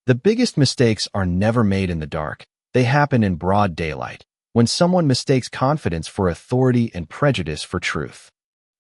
The biggest mistakes are never made in the dark. They happen in broad daylight, when someone mistakes confidence for authority and prejudice for truth.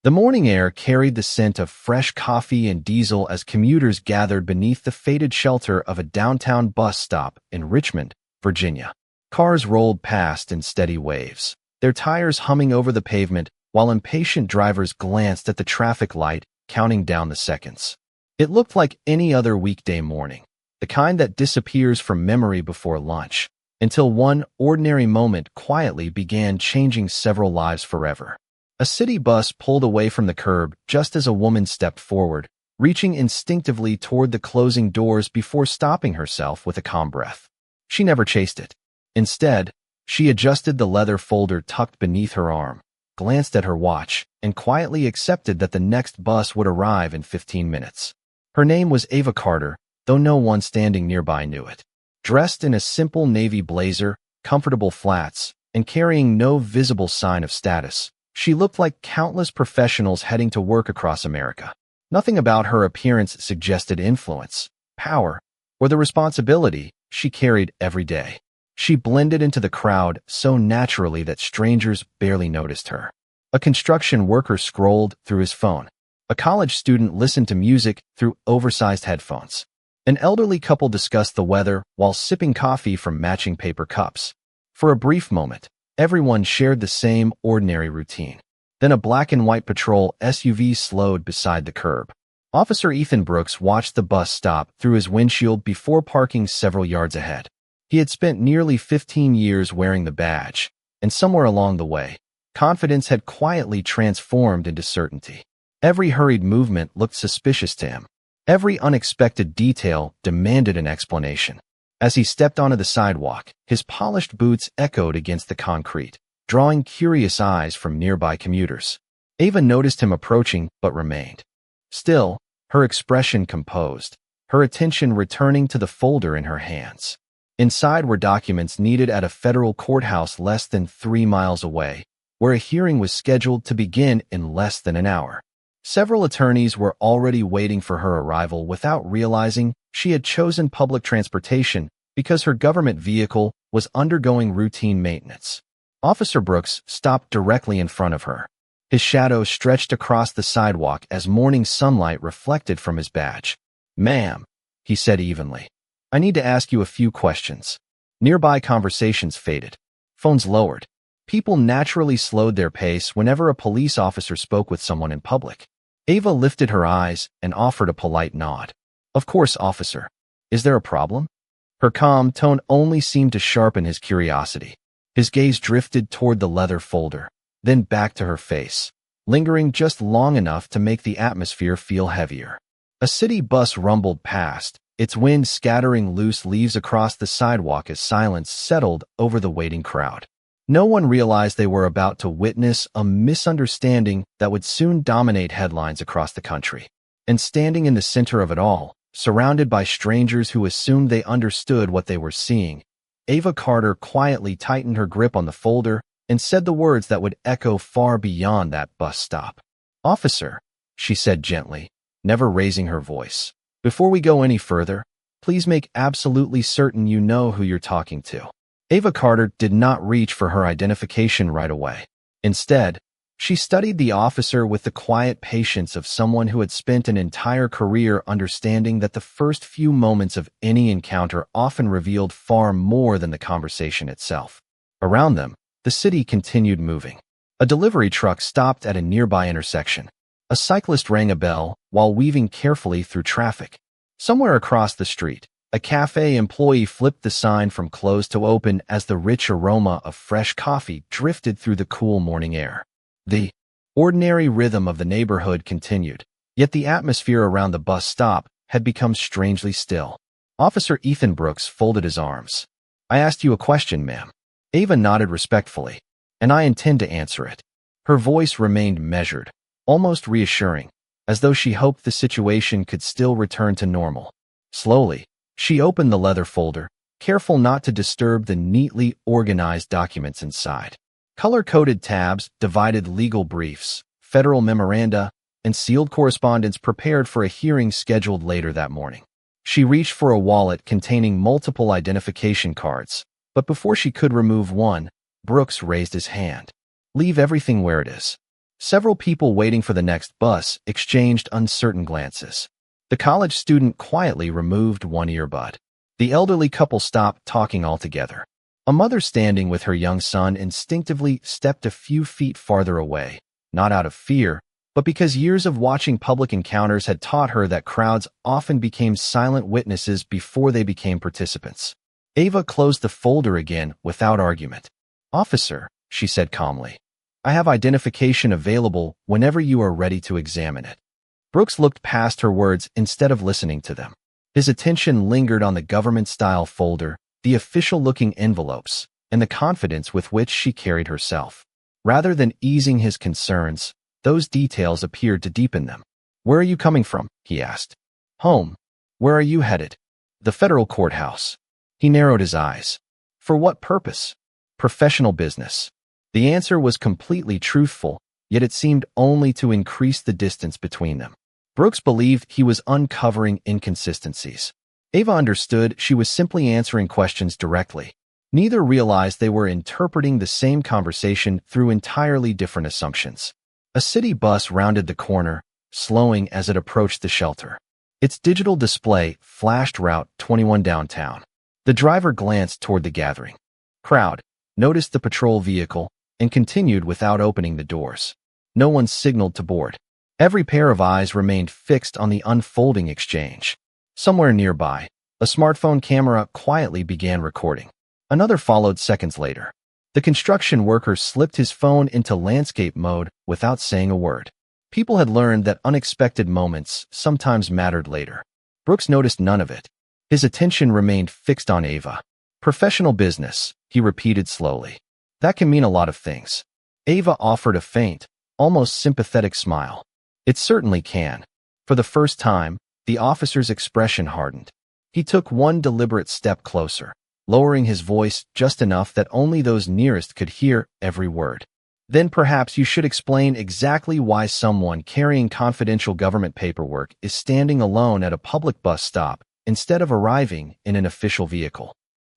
The morning air carried the scent of fresh coffee and diesel as commuters gathered beneath the faded shelter of a downtown bus stop in Richmond, Virginia. Cars rolled past in steady waves, their tires humming over the pavement while impatient drivers glanced at the traffic light, counting down the seconds. It looked like any other weekday morning, the kind that disappears from memory before lunch, until one ordinary moment quietly began changing several lives forever. A city bus pulled away from the curb just as a woman stepped forward, reaching instinctively toward the closing doors before stopping herself with a calm breath. She never chased it. Instead, she adjusted the leather folder tucked beneath her arm, glanced at her watch, and quietly accepted that the next bus would arrive in 15 minutes. Her name was Ava Carter, though no one standing nearby knew it. Dressed in a simple navy blazer, comfortable flats, and carrying no visible sign of status, she looked like countless professionals heading to work across America. Nothing about her appearance suggested influence, power, or the responsibility she carried every day. She blended into the crowd so naturally that strangers barely noticed her. A construction worker scrolled through his phone. A college student listened to music through oversized headphones. An elderly couple discussed the weather while sipping coffee from matching paper cups. For a brief moment, everyone shared the same ordinary routine. Then a black and white patrol SUV slowed beside the curb. Officer Ethan Brooks watched the bus stop through his windshield before parking several yards ahead. He had spent nearly 15 years wearing the badge, and somewhere along the way, confidence had quietly transformed into certainty. Every hurried movement looked suspicious to him. Every unexpected detail demanded an explanation. As he stepped onto the sidewalk, his polished boots echoed against the concrete, drawing curious eyes from nearby commuters. Ava noticed him approaching but remained still, her expression composed, her attention returning to the folder in her hands. Inside were documents needed at a federal courthouse less than 3 miles away, where a hearing was scheduled to begin in less than an hour. Several attorneys were already waiting for her arrival without realizing she had chosen public transportation because her government vehicle was undergoing routine maintenance. Officer Brooks stopped directly in front of her. His shadow stretched across the sidewalk as morning sunlight reflected from his badge. "Ma'am," he said evenly, "I need to ask you a few questions." Nearby conversations faded. Phones lowered. People naturally slowed their pace whenever a police officer spoke with someone in public. Ava lifted her eyes and offered a polite nod. "Of course, officer. Is there a problem?" Her calm tone only seemed to sharpen his curiosity. His gaze drifted toward the leather folder, then back to her face, lingering just long enough to make the atmosphere feel heavier. A city bus rumbled past, its wind scattering loose leaves across the sidewalk as silence settled over the waiting crowd. No one realized they were about to witness a misunderstanding that would soon dominate headlines across the country. And standing in the center of it all, surrounded by strangers who assumed they understood what they were seeing, Ava Carter quietly tightened her grip on the folder and said the words that would echo far beyond that bus stop. "Officer," she said gently, never raising her voice, "before we go any further, please make absolutely certain you know who you're talking to." Ava Carter did not reach for her identification right away. Instead, she studied the officer with the quiet patience of someone who had spent an entire career understanding that the first few moments of any encounter often revealed far more than the conversation itself. Around them, the city continued moving. A delivery truck stopped at a nearby intersection. A cyclist rang a bell while weaving carefully through traffic. Somewhere across the street, a cafe employee flipped the sign from closed to open as the rich aroma of fresh coffee drifted through the cool morning air. The ordinary rhythm of the neighborhood continued, yet the atmosphere around the bus stop had become strangely still. Officer Ethan Brooks folded his arms. "I asked you a question, ma'am." Ava nodded respectfully, "And I intend to answer it." Her voice remained measured, almost reassuring, as though she hoped the situation could still return to normal. Slowly, she opened the leather folder, careful not to disturb the neatly organized documents inside. Color-coded tabs divided legal briefs, federal memoranda, and sealed correspondence prepared for a hearing scheduled later that morning. She reached for a wallet containing multiple identification cards, but before she could remove one, Brooks raised his hand. "Leave everything where it is." Several people waiting for the next bus exchanged uncertain glances. The college student quietly removed one earbud. The elderly couple stopped talking altogether. A mother standing with her young son instinctively stepped a few feet farther away, not out of fear, but because years of watching public encounters had taught her that crowds often became silent witnesses before they became participants. Ava closed the folder again without argument. "Officer," she said calmly, "I have identification available whenever you are ready to examine it." Brooks looked past her words instead of listening to them. His attention lingered on the government-style folder, the official-looking envelopes, and the confidence with which she carried herself. Rather than easing his concerns, those details appeared to deepen them. "Where are you coming from?" he asked. "Home." "Where are you headed?" "The federal courthouse." He narrowed his eyes. "For what purpose?" "Professional business." The answer was completely truthful, yet it seemed only to increase the distance between them. Brooks believed he was uncovering inconsistencies. Ava understood she was simply answering questions directly. Neither realized they were interpreting the same conversation through entirely different assumptions. A city bus rounded the corner, slowing as it approached the shelter. Its digital display flashed Route 21 downtown. The driver glanced toward the gathering crowd, noticed the patrol vehicle, and continued without opening the doors. No one signaled to board. Every pair of eyes remained fixed on the unfolding exchange. Somewhere nearby, a smartphone camera quietly began recording. Another followed seconds later. The construction worker slipped his phone into landscape mode without saying a word. People had learned that unexpected moments sometimes mattered later. Brooks noticed none of it. His attention remained fixed on Ava. "Professional business," he repeated slowly. "That can mean a lot of things." Ava offered a faint, almost sympathetic smile. "It certainly can." For the first time, the officer's expression hardened. He took one deliberate step closer, lowering his voice just enough that only those nearest could hear every word. "Then perhaps you should explain exactly why someone carrying confidential government paperwork is standing alone at a public bus stop instead of arriving in an official vehicle."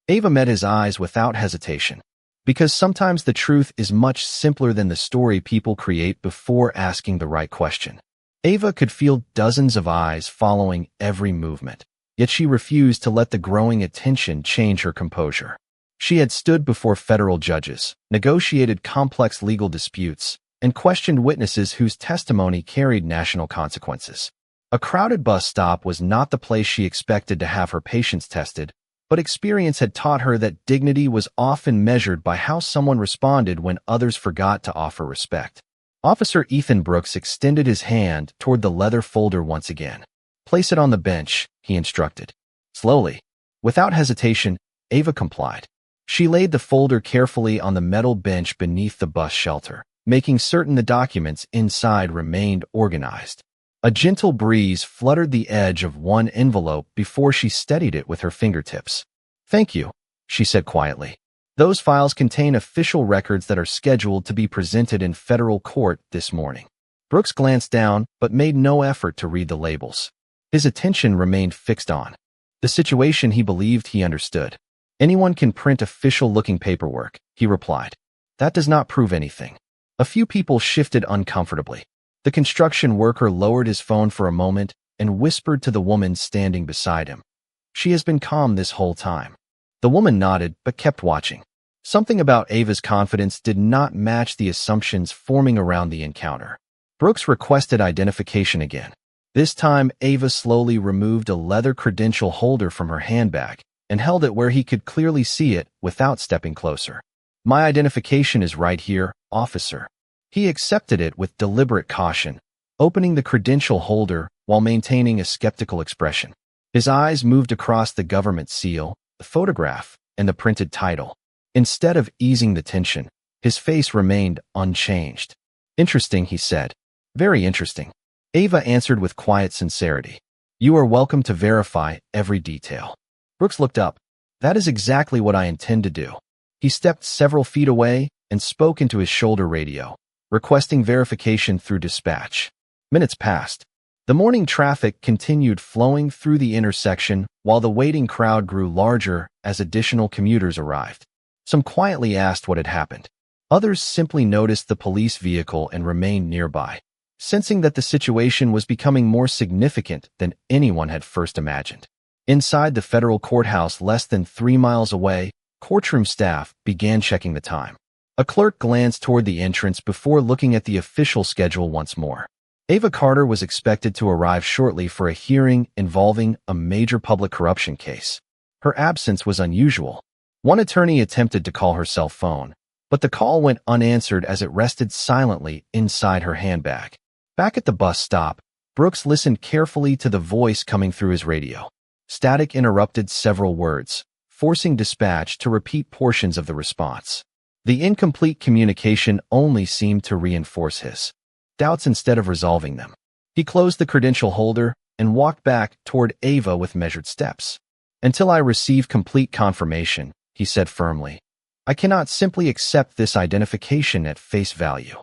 Ava met his eyes without hesitation. Because sometimes the truth is much simpler than the story people create before asking the right question. Ava could feel dozens of eyes following every movement, yet she refused to let the growing attention change her composure. She had stood before federal judges, negotiated complex legal disputes, and questioned witnesses whose testimony carried national consequences. A crowded bus stop was not the place she expected to have her patience tested, but experience had taught her that dignity was often measured by how someone responded when others forgot to offer respect. Officer Ethan Brooks extended his hand toward the leather folder once again. "Place it on the bench," he instructed. Slowly, without hesitation, Ava complied. She laid the folder carefully on the metal bench beneath the bus shelter, making certain the documents inside remained organized. A gentle breeze fluttered the edge of one envelope before she steadied it with her fingertips. "Thank you," she said quietly. "Those files contain official records that are scheduled to be presented in federal court this morning." Brooks glanced down but made no effort to read the labels. His attention remained fixed on the situation he believed he understood. "Anyone can print official-looking paperwork," he replied. "That does not prove anything." A few people shifted uncomfortably. The construction worker lowered his phone for a moment and whispered to the woman standing beside him. "She has been calm this whole time." The woman nodded but kept watching. Something about Ava's confidence did not match the assumptions forming around the encounter. Brooks requested identification again. This time, Ava slowly removed a leather credential holder from her handbag and held it where he could clearly see it without stepping closer. "My identification is right here, officer." He accepted it with deliberate caution, opening the credential holder while maintaining a skeptical expression. His eyes moved across the government seal, the photograph, and the printed title. Instead of easing the tension, his face remained unchanged. "Interesting," he said. "Very interesting." Ava answered with quiet sincerity. "You are welcome to verify every detail." Brooks looked up. "That is exactly what I intend to do." He stepped several feet away and spoke into his shoulder radio, requesting verification through dispatch. Minutes passed. The morning traffic continued flowing through the intersection while the waiting crowd grew larger as additional commuters arrived. Some quietly asked what had happened. Others simply noticed the police vehicle and remained nearby, sensing that the situation was becoming more significant than anyone had first imagined. Inside the federal courthouse less than 3 miles away, courtroom staff began checking the time. A clerk glanced toward the entrance before looking at the official schedule once more. Ava Carter was expected to arrive shortly for a hearing involving a major public corruption case. Her absence was unusual. One attorney attempted to call her cell phone, but the call went unanswered as it rested silently inside her handbag. Back at the bus stop, Brooks listened carefully to the voice coming through his radio. Static interrupted several words, forcing dispatch to repeat portions of the response. The incomplete communication only seemed to reinforce his doubts instead of resolving them. He closed the credential holder and walked back toward Ava with measured steps. "Until I receive complete confirmation," he said firmly, "I cannot simply accept this identification at face value."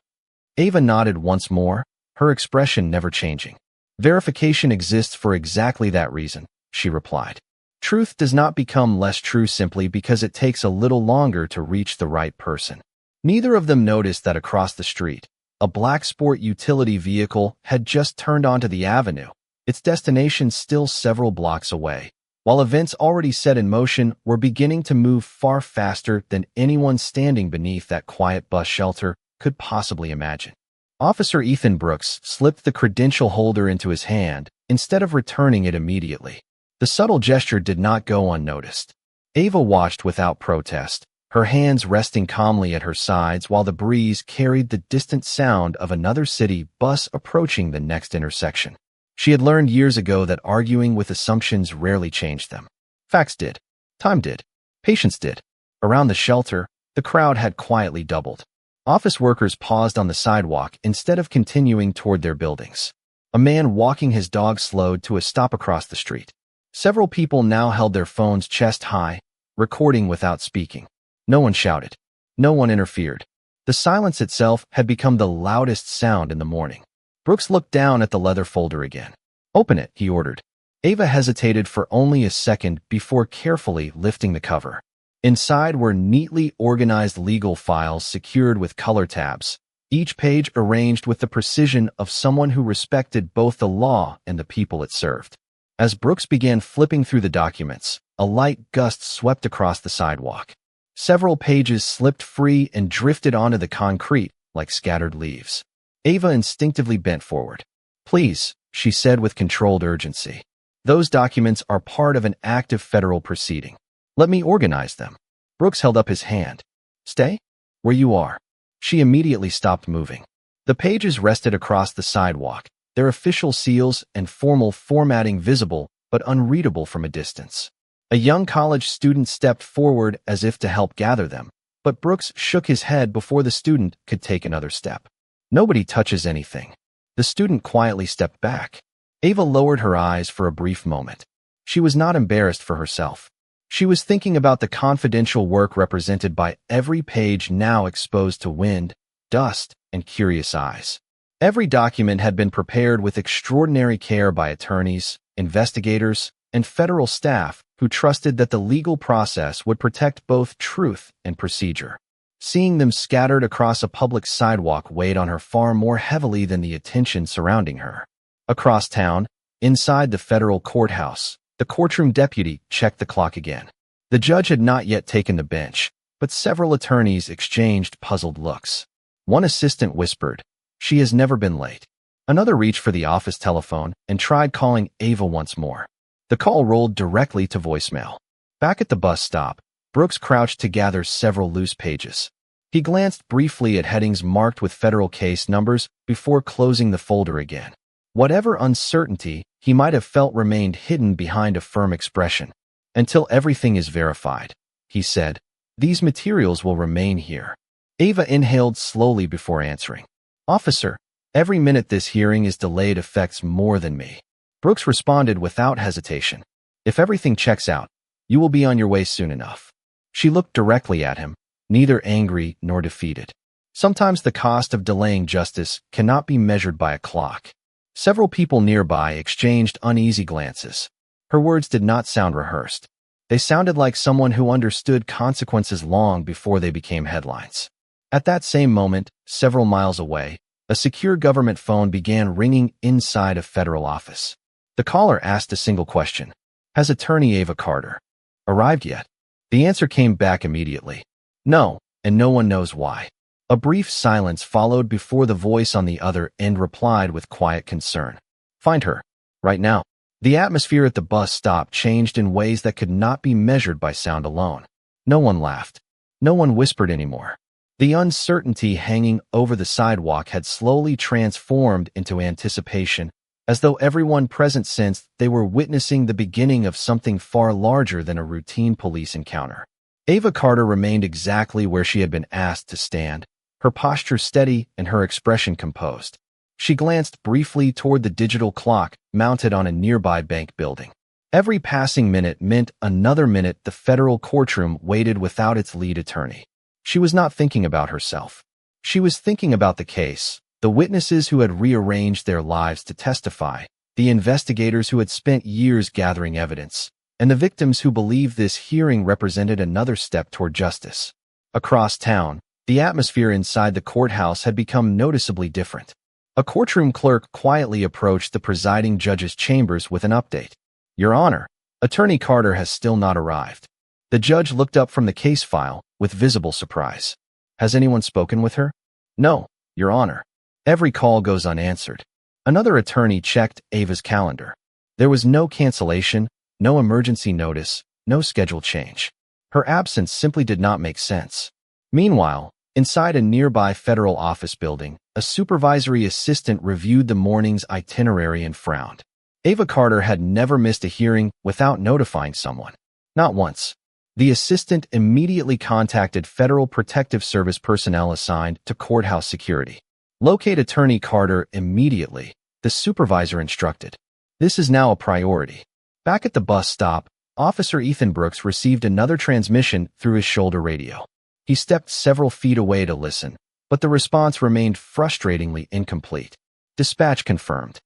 Ava nodded once more, her expression never changing. "Verification exists for exactly that reason," she replied. "Truth does not become less true simply because it takes a little longer to reach the right person." Neither of them noticed that across the street, a black sport utility vehicle had just turned onto the avenue, its destination still several blocks away, while events already set in motion were beginning to move far faster than anyone standing beneath that quiet bus shelter could possibly imagine. Officer Ethan Brooks slipped the credential holder into his hand instead of returning it immediately. The subtle gesture did not go unnoticed. Ava watched without protest, her hands resting calmly at her sides while the breeze carried the distant sound of another city bus approaching the next intersection. She had learned years ago that arguing with assumptions rarely changed them. Facts did. Time did. Patience did. Around the shelter, the crowd had quietly doubled. Office workers paused on the sidewalk instead of continuing toward their buildings. A man walking his dog slowed to a stop across the street. Several people now held their phones chest high, recording without speaking. No one shouted. No one interfered. The silence itself had become the loudest sound in the morning. Brooks looked down at the leather folder again. "Open it," he ordered. Ava hesitated for only a second before carefully lifting the cover. Inside were neatly organized legal files secured with color tabs, each page arranged with the precision of someone who respected both the law and the people it served. As Brooks began flipping through the documents, a light gust swept across the sidewalk. Several pages slipped free and drifted onto the concrete like scattered leaves. Ava instinctively bent forward. "Please," she said with controlled urgency. "Those documents are part of an active federal proceeding. Let me organize them." Brooks held up his hand. "Stay where you are." She immediately stopped moving. The pages rested across the sidewalk, their official seals and formal formatting visible but unreadable from a distance. A young college student stepped forward as if to help gather them, but Brooks shook his head before the student could take another step. "Nobody touches anything." The student quietly stepped back. Ava lowered her eyes for a brief moment. She was not embarrassed for herself. She was thinking about the confidential work represented by every page now exposed to wind, dust, and curious eyes. Every document had been prepared with extraordinary care by attorneys, investigators, and federal staff who trusted that the legal process would protect both truth and procedure. Seeing them scattered across a public sidewalk weighed on her far more heavily than the attention surrounding her. Across town, inside the federal courthouse, the courtroom deputy checked the clock again. The judge had not yet taken the bench, but several attorneys exchanged puzzled looks. One assistant whispered, "She has never been late." Another reached for the office telephone and tried calling Ava once more. The call rolled directly to voicemail. Back at the bus stop, Brooks crouched to gather several loose pages. He glanced briefly at headings marked with federal case numbers before closing the folder again. Whatever uncertainty he might have felt remained hidden behind a firm expression. "Until everything is verified," he said, "these materials will remain here." Ava inhaled slowly before answering. "Officer, every minute this hearing is delayed affects more than me." Brooks responded without hesitation. "If everything checks out, you will be on your way soon enough." She looked directly at him, neither angry nor defeated. Sometimes the cost of delaying justice cannot be measured by a clock. Several people nearby exchanged uneasy glances. Her words did not sound rehearsed. They sounded like someone who understood consequences long before they became headlines. At that same moment, several miles away, a secure government phone began ringing inside a federal office. The caller asked a single question. Has Attorney Ava Carter arrived yet? The answer came back immediately. No, and no one knows why. A brief silence followed before the voice on the other end replied with quiet concern. Find her. Right now. The atmosphere at the bus stop changed in ways that could not be measured by sound alone. No one laughed. No one whispered anymore. The uncertainty hanging over the sidewalk had slowly transformed into anticipation, as though everyone present sensed they were witnessing the beginning of something far larger than a routine police encounter. Ava Carter remained exactly where she had been asked to stand, her posture steady and her expression composed. She glanced briefly toward the digital clock mounted on a nearby bank building. Every passing minute meant another minute the federal courtroom waited without its lead attorney. She was not thinking about herself. She was thinking about the case, the witnesses who had rearranged their lives to testify, the investigators who had spent years gathering evidence, and the victims who believed this hearing represented another step toward justice. Across town, the atmosphere inside the courthouse had become noticeably different. A courtroom clerk quietly approached the presiding judge's chambers with an update. Your Honor, Attorney Carter has still not arrived. The judge looked up from the case file with visible surprise. Has anyone spoken with her? No, Your Honor. Every call goes unanswered. Another attorney checked Ava's calendar. There was no cancellation, no emergency notice, no schedule change. Her absence simply did not make sense. Meanwhile, inside a nearby federal office building, a supervisory assistant reviewed the morning's itinerary and frowned. Ava Carter had never missed a hearing without notifying someone. Not once. The assistant immediately contacted Federal Protective Service personnel assigned to courthouse security. Locate Attorney Carter immediately, the supervisor instructed. This is now a priority. Back at the bus stop, Officer Ethan Brooks received another transmission through his shoulder radio. He stepped several feet away to listen, but the response remained frustratingly incomplete. Dispatch confirmed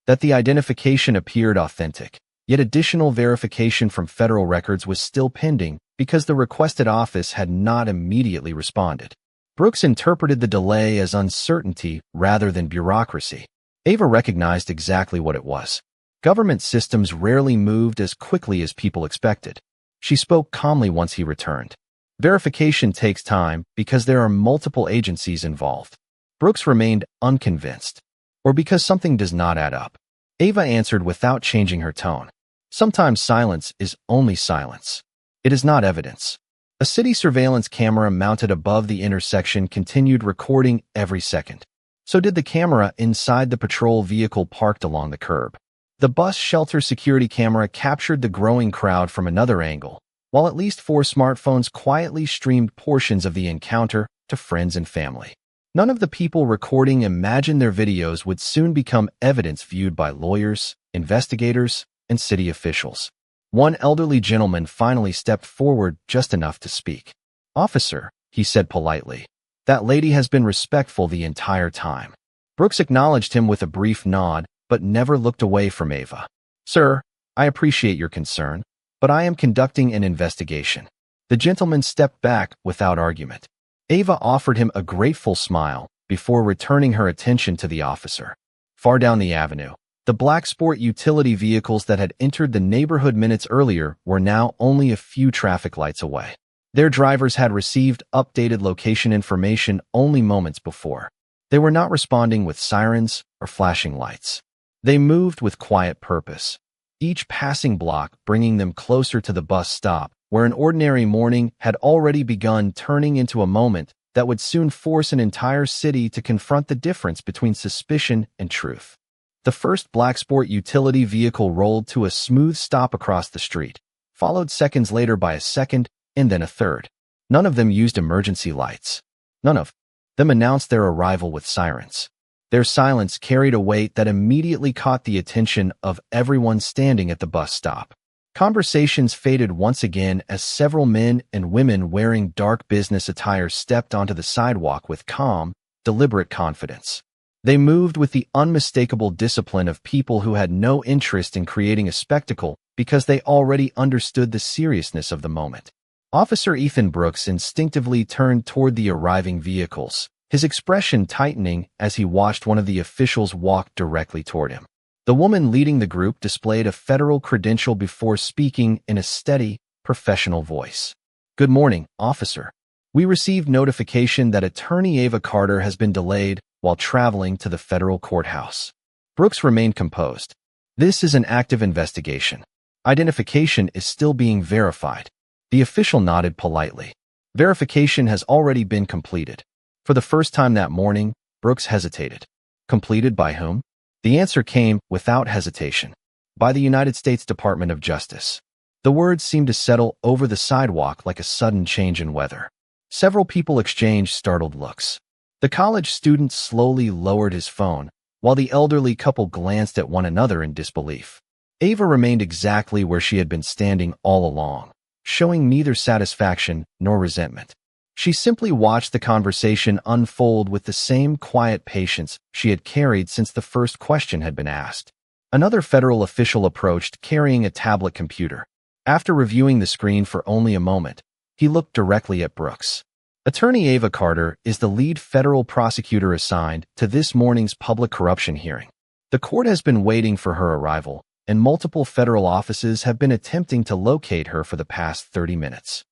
that the identification appeared authentic, yet additional verification from federal records was still pending because the requested office had not immediately responded. Brooks interpreted the delay as uncertainty rather than bureaucracy. Ava recognized exactly what it was. Government systems rarely moved as quickly as people expected. She spoke calmly once he returned. Verification takes time because there are multiple agencies involved. Brooks remained unconvinced, or because something does not add up. Ava answered without changing her tone. Sometimes silence is only silence. It is not evidence. A city surveillance camera mounted above the intersection continued recording every second. So did the camera inside the patrol vehicle parked along the curb. The bus shelter security camera captured the growing crowd from another angle, while at least 4 smartphones quietly streamed portions of the encounter to friends and family. None of the people recording imagined their videos would soon become evidence viewed by lawyers, investigators, and city officials. One elderly gentleman finally stepped forward just enough to speak. "Officer," he said politely, "that lady has been respectful the entire time." Brooks acknowledged him with a brief nod, but never looked away from Ava. "Sir, I appreciate your concern, but I am conducting an investigation." The gentleman stepped back without argument. Ava offered him a grateful smile before returning her attention to the officer. Far down the avenue, the black sport utility vehicles that had entered the neighborhood minutes earlier were now only a few traffic lights away. Their drivers had received updated location information only moments before. They were not responding with sirens or flashing lights. They moved with quiet purpose, each passing block bringing them closer to the bus stop, where an ordinary morning had already begun turning into a moment that would soon force an entire city to confront the difference between suspicion and truth. The first black sport utility vehicle rolled to a smooth stop across the street, followed seconds later by a second and then a third. None of them used emergency lights. None of them announced their arrival with sirens. Their silence carried a weight that immediately caught the attention of everyone standing at the bus stop. Conversations faded once again as several men and women wearing dark business attire stepped onto the sidewalk with calm, deliberate confidence. They moved with the unmistakable discipline of people who had no interest in creating a spectacle because they already understood the seriousness of the moment. Officer Ethan Brooks instinctively turned toward the arriving vehicles, his expression tightening as he watched one of the officials walk directly toward him. The woman leading the group displayed a federal credential before speaking in a steady, professional voice. "Good morning, officer. We received notification that attorney Ava Carter has been delayed while traveling to the federal courthouse." Brooks remained composed. "This is an active investigation. Identification is still being verified." The official nodded politely. Verification has already been completed. For the first time that morning, Brooks hesitated. Completed by whom? The answer came without hesitation. By the United States Department of Justice. The words seemed to settle over the sidewalk like a sudden change in weather. Several people exchanged startled looks. The college student slowly lowered his phone, while the elderly couple glanced at one another in disbelief. Ava remained exactly where she had been standing all along, showing neither satisfaction nor resentment. She simply watched the conversation unfold with the same quiet patience she had carried since the first question had been asked. Another federal official approached, carrying a tablet computer. After reviewing the screen for only a moment, he looked directly at Brooks. Attorney Ava Carter is the lead federal prosecutor assigned to this morning's public corruption hearing. The court has been waiting for her arrival, and multiple federal offices have been attempting to locate her for the past 30 minutes.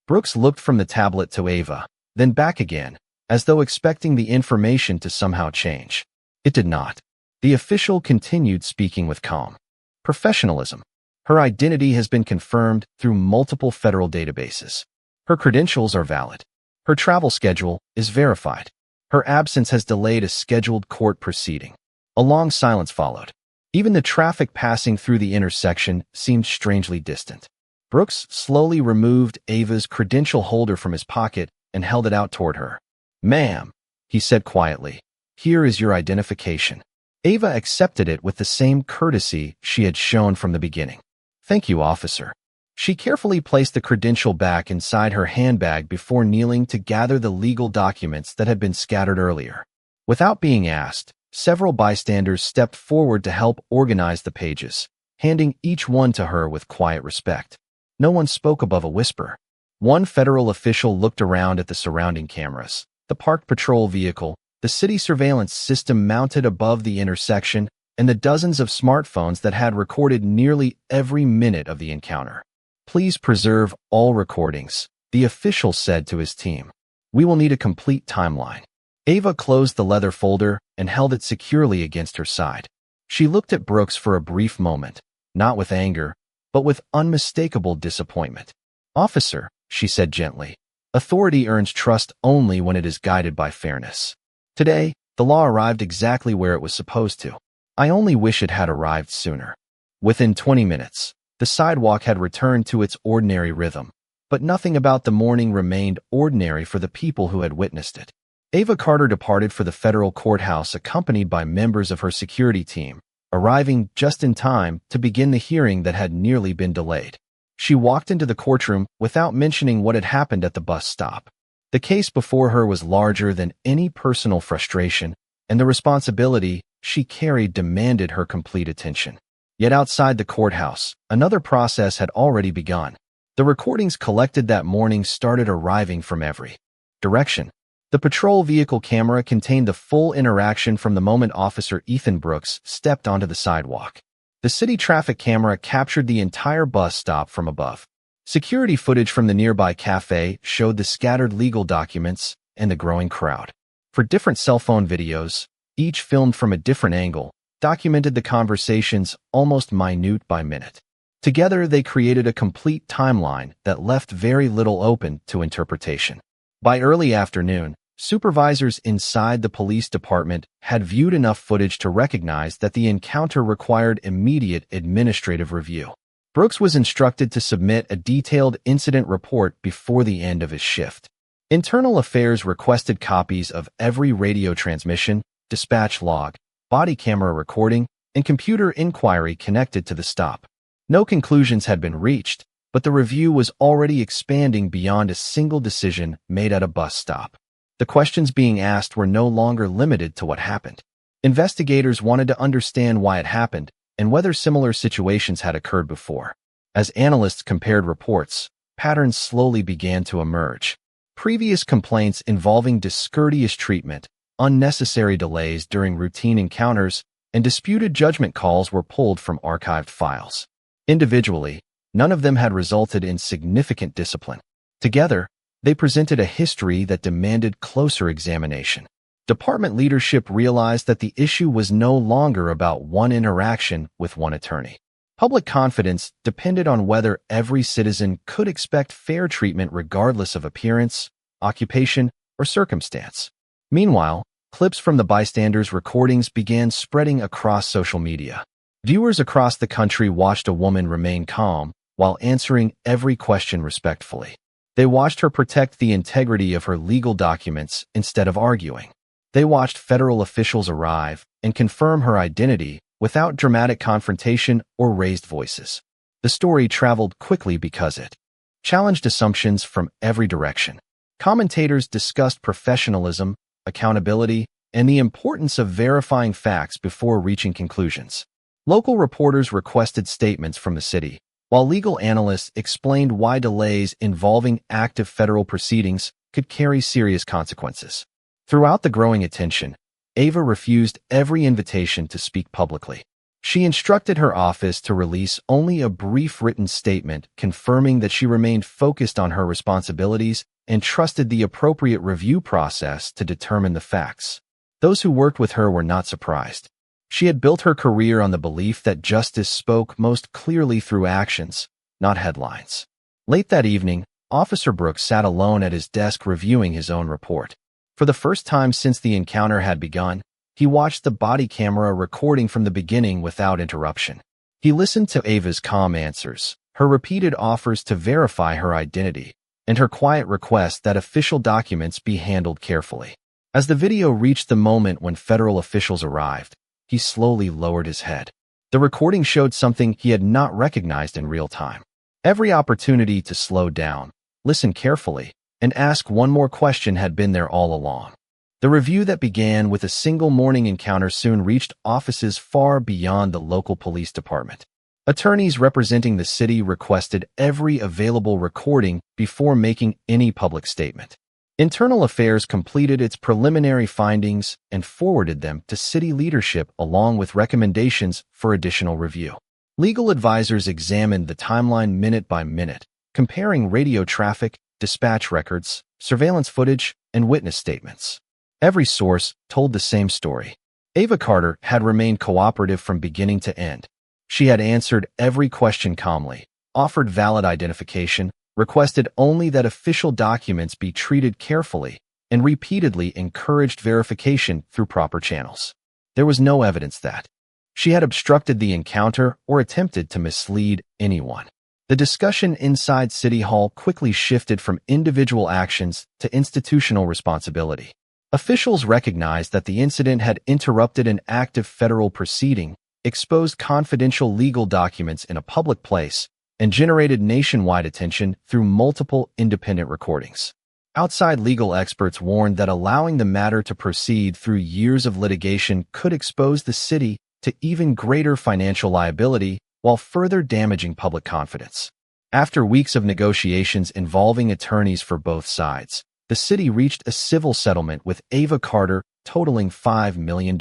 Brooks looked from the tablet to Ava, then back again, as though expecting the information to somehow change. It did not. The official continued speaking with calm professionalism. Her identity has been confirmed through multiple federal databases. Her credentials are valid. Her travel schedule is verified. Her absence has delayed a scheduled court proceeding. A long silence followed. Even the traffic passing through the intersection seemed strangely distant. Brooks slowly removed Ava's credential holder from his pocket and held it out toward her. "Ma'am," he said quietly, "here is your identification." Ava accepted it with the same courtesy she had shown from the beginning. "Thank you, officer." She carefully placed the credential back inside her handbag before kneeling to gather the legal documents that had been scattered earlier. Without being asked, several bystanders stepped forward to help organize the pages, handing each one to her with quiet respect. No one spoke above a whisper. One federal official looked around at the surrounding cameras, the parked patrol vehicle, the city surveillance system mounted above the intersection, and the dozens of smartphones that had recorded nearly every minute of the encounter. "Please preserve all recordings," the official said to his team. "We will need a complete timeline." Ava closed the leather folder and held it securely against her side. She looked at Brooks for a brief moment, not with anger, but with unmistakable disappointment. "Officer," she said gently, "authority earns trust only when it is guided by fairness. Today, the law arrived exactly where it was supposed to. I only wish it had arrived sooner." Within 20 minutes, the sidewalk had returned to its ordinary rhythm, but nothing about the morning remained ordinary for the people who had witnessed it. Ava Carter departed for the federal courthouse accompanied by members of her security team, arriving just in time to begin the hearing that had nearly been delayed. She walked into the courtroom without mentioning what had happened at the bus stop. The case before her was larger than any personal frustration, and the responsibility she carried demanded her complete attention. Yet outside the courthouse, another process had already begun. The recordings collected that morning started arriving from every direction. The patrol vehicle camera contained the full interaction from the moment Officer Ethan Brooks stepped onto the sidewalk. The city traffic camera captured the entire bus stop from above. Security footage from the nearby cafe showed the scattered legal documents and the growing crowd. For different cell phone videos, each filmed from a different angle, documented the conversations almost minute by minute. Together, they created a complete timeline that left very little open to interpretation. By early afternoon, supervisors inside the police department had viewed enough footage to recognize that the encounter required immediate administrative review. Brooks was instructed to submit a detailed incident report before the end of his shift. Internal Affairs requested copies of every radio transmission, dispatch log, body camera recording, and computer inquiry connected to the stop. No conclusions had been reached, but the review was already expanding beyond a single decision made at a bus stop. The questions being asked were no longer limited to what happened. Investigators wanted to understand why it happened and whether similar situations had occurred before. As analysts compared reports, patterns slowly began to emerge. Previous complaints involving discourteous treatment, unnecessary delays during routine encounters, and disputed judgment calls were pulled from archived files. Individually, none of them had resulted in significant discipline. Together, they presented a history that demanded closer examination. Department leadership realized that the issue was no longer about one interaction with one attorney. Public confidence depended on whether every citizen could expect fair treatment regardless of appearance, occupation, or circumstance. Meanwhile, clips from the bystanders' recordings began spreading across social media. Viewers across the country watched a woman remain calm while answering every question respectfully. They watched her protect the integrity of her legal documents instead of arguing. They watched federal officials arrive and confirm her identity without dramatic confrontation or raised voices. The story traveled quickly because it challenged assumptions from every direction. Commentators discussed professionalism, accountability, and the importance of verifying facts before reaching conclusions. Local reporters requested statements from the city, while legal analysts explained why delays involving active federal proceedings could carry serious consequences. Throughout the growing attention, Ava refused every invitation to speak publicly. She instructed her office to release only a brief written statement confirming that she remained focused on her responsibilities and trusted the appropriate review process to determine the facts. Those who worked with her were not surprised. She had built her career on the belief that justice spoke most clearly through actions, not headlines. Late that evening, Officer Brooks sat alone at his desk reviewing his own report. For the first time since the encounter had begun, he watched the body camera recording from the beginning without interruption. He listened to Ava's calm answers, her repeated offers to verify her identity, and her quiet request that official documents be handled carefully. As the video reached the moment when federal officials arrived, he slowly lowered his head. The recording showed something he had not recognized in real time. Every opportunity to slow down, listen carefully, and ask one more question had been there all along. The review that began with a single morning encounter soon reached offices far beyond the local police department. Attorneys representing the city requested every available recording before making any public statement. Internal Affairs completed its preliminary findings and forwarded them to city leadership along with recommendations for additional review. Legal advisors examined the timeline minute by minute, comparing radio traffic, dispatch records, surveillance footage, and witness statements. Every source told the same story. Ava Carter had remained cooperative from beginning to end. She had answered every question calmly, offered valid identification, requested only that official documents be treated carefully, and repeatedly encouraged verification through proper channels. There was no evidence that she had obstructed the encounter or attempted to mislead anyone. The discussion inside City Hall quickly shifted from individual actions to institutional responsibility. Officials recognized that the incident had interrupted an active federal proceeding, exposed confidential legal documents in a public place, and generated nationwide attention through multiple independent recordings. Outside legal experts warned that allowing the matter to proceed through years of litigation could expose the city to even greater financial liability while further damaging public confidence. After weeks of negotiations involving attorneys for both sides, the city reached a civil settlement with Ava Carter totaling $5 million.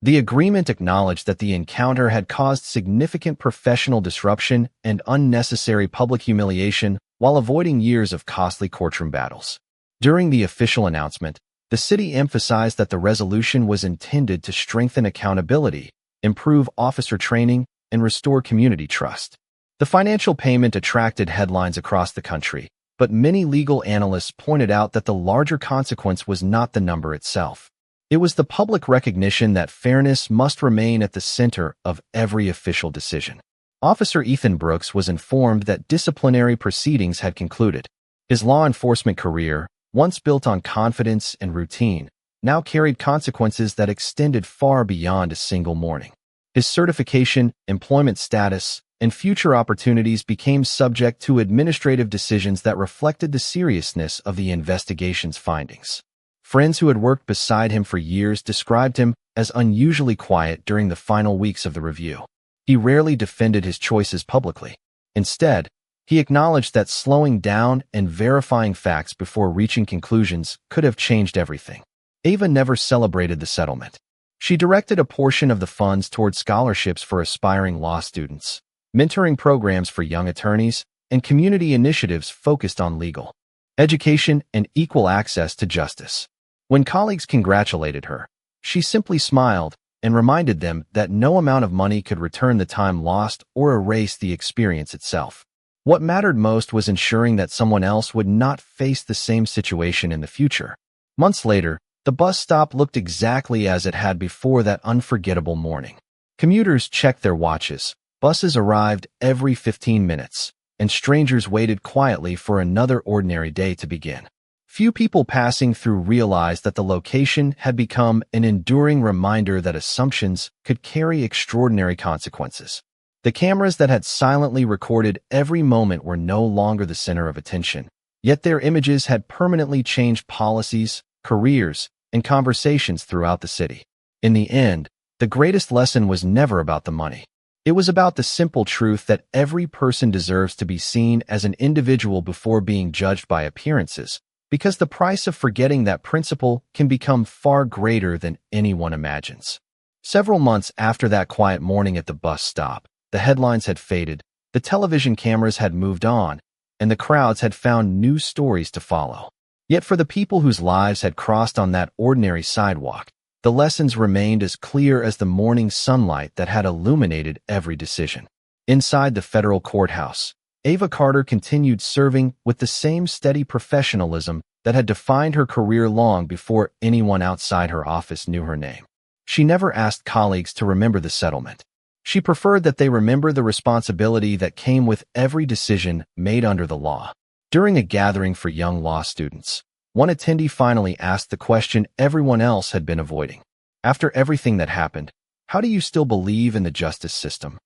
The agreement acknowledged that the encounter had caused significant professional disruption and unnecessary public humiliation while avoiding years of costly courtroom battles. During the official announcement, the city emphasized that the resolution was intended to strengthen accountability, improve officer training, and restore community trust. The financial payment attracted headlines across the country, but many legal analysts pointed out that the larger consequence was not the number itself. It was the public recognition that fairness must remain at the center of every official decision. Officer Ethan Brooks was informed that disciplinary proceedings had concluded. His law enforcement career, once built on confidence and routine, now carried consequences that extended far beyond a single morning. His certification, employment status, and future opportunities became subject to administrative decisions that reflected the seriousness of the investigation's findings. Friends who had worked beside him for years described him as unusually quiet during the final weeks of the review. He rarely defended his choices publicly. Instead, he acknowledged that slowing down and verifying facts before reaching conclusions could have changed everything. Ava never celebrated the settlement. She directed a portion of the funds toward scholarships for aspiring law students, mentoring programs for young attorneys, and community initiatives focused on legal education and equal access to justice. When colleagues congratulated her, she simply smiled and reminded them that no amount of money could return the time lost or erase the experience itself. What mattered most was ensuring that someone else would not face the same situation in the future. Months later, the bus stop looked exactly as it had before that unforgettable morning. Commuters checked their watches, buses arrived every 15 minutes, and strangers waited quietly for another ordinary day to begin. Few people passing through realized that the location had become an enduring reminder that assumptions could carry extraordinary consequences. The cameras that had silently recorded every moment were no longer the center of attention, yet their images had permanently changed policies, careers, and conversations throughout the city. In the end, the greatest lesson was never about the money. It was about the simple truth that every person deserves to be seen as an individual before being judged by appearances, because the price of forgetting that principle can become far greater than anyone imagines. Several months after that quiet morning at the bus stop, the headlines had faded, the television cameras had moved on, and the crowds had found new stories to follow. Yet for the people whose lives had crossed on that ordinary sidewalk, the lessons remained as clear as the morning sunlight that had illuminated every decision. Inside the federal courthouse, Ava Carter continued serving with the same steady professionalism that had defined her career long before anyone outside her office knew her name. She never asked colleagues to remember the settlement. She preferred that they remember the responsibility that came with every decision made under the law. During a gathering for young law students, one attendee finally asked the question everyone else had been avoiding. After everything that happened, how do you still believe in the justice system?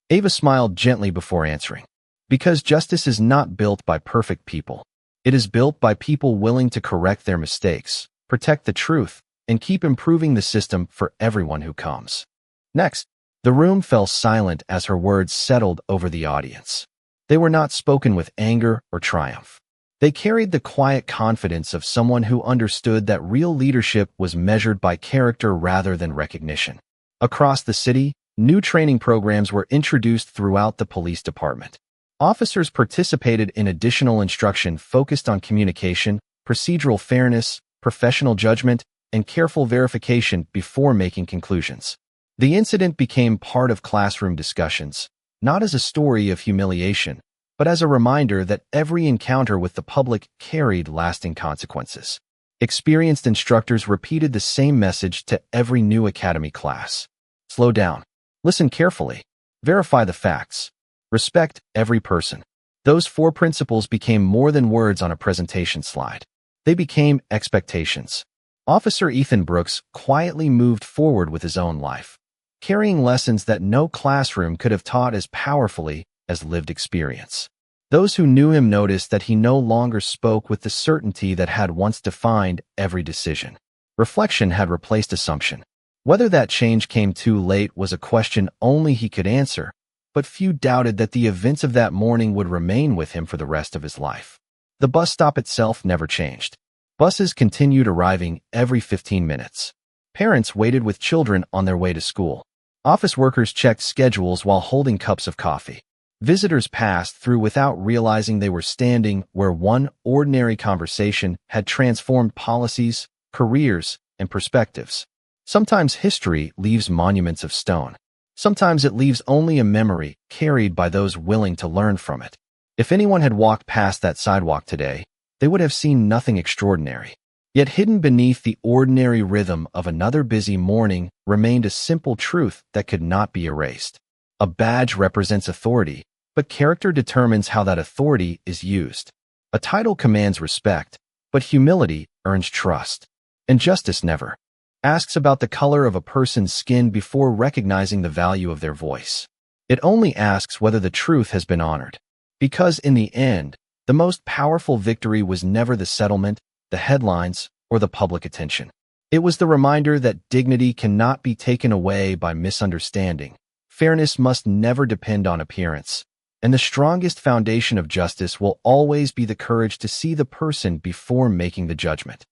Ava smiled gently before answering. Because justice is not built by perfect people. It is built by people willing to correct their mistakes, protect the truth, and keep improving the system for everyone who comes. Next, the room fell silent as her words settled over the audience. They were not spoken with anger or triumph. They carried the quiet confidence of someone who understood that real leadership was measured by character rather than recognition. Across the city, new training programs were introduced throughout the police department. Officers participated in additional instruction focused on communication, procedural fairness, professional judgment, and careful verification before making conclusions. The incident became part of classroom discussions, not as a story of humiliation, but as a reminder that every encounter with the public carried lasting consequences. Experienced instructors repeated the same message to every new academy class. Slow down. Listen carefully. Verify the facts. Respect every person. Those 4 principles became more than words on a presentation slide. They became expectations. Officer Ethan Brooks quietly moved forward with his own life, carrying lessons that no classroom could have taught as powerfully as lived experience. Those who knew him noticed that he no longer spoke with the certainty that had once defined every decision. Reflection had replaced assumption. Whether that change came too late was a question only he could answer, but few doubted that the events of that morning would remain with him for the rest of his life. The bus stop itself never changed. Buses continued arriving every 15 minutes. Parents waited with children on their way to school. Office workers checked schedules while holding cups of coffee. Visitors passed through without realizing they were standing where one ordinary conversation had transformed policies, careers, and perspectives. Sometimes history leaves monuments of stone. Sometimes it leaves only a memory carried by those willing to learn from it. If anyone had walked past that sidewalk today, they would have seen nothing extraordinary. Yet hidden beneath the ordinary rhythm of another busy morning remained a simple truth that could not be erased. A badge represents authority, but character determines how that authority is used. A title commands respect, but humility earns trust. And justice never asks about the color of a person's skin before recognizing the value of their voice. It only asks whether the truth has been honored. Because in the end, the most powerful victory was never the settlement, the headlines, or the public attention. It was the reminder that dignity cannot be taken away by misunderstanding. Fairness must never depend on appearance. And the strongest foundation of justice will always be the courage to see the person before making the judgment.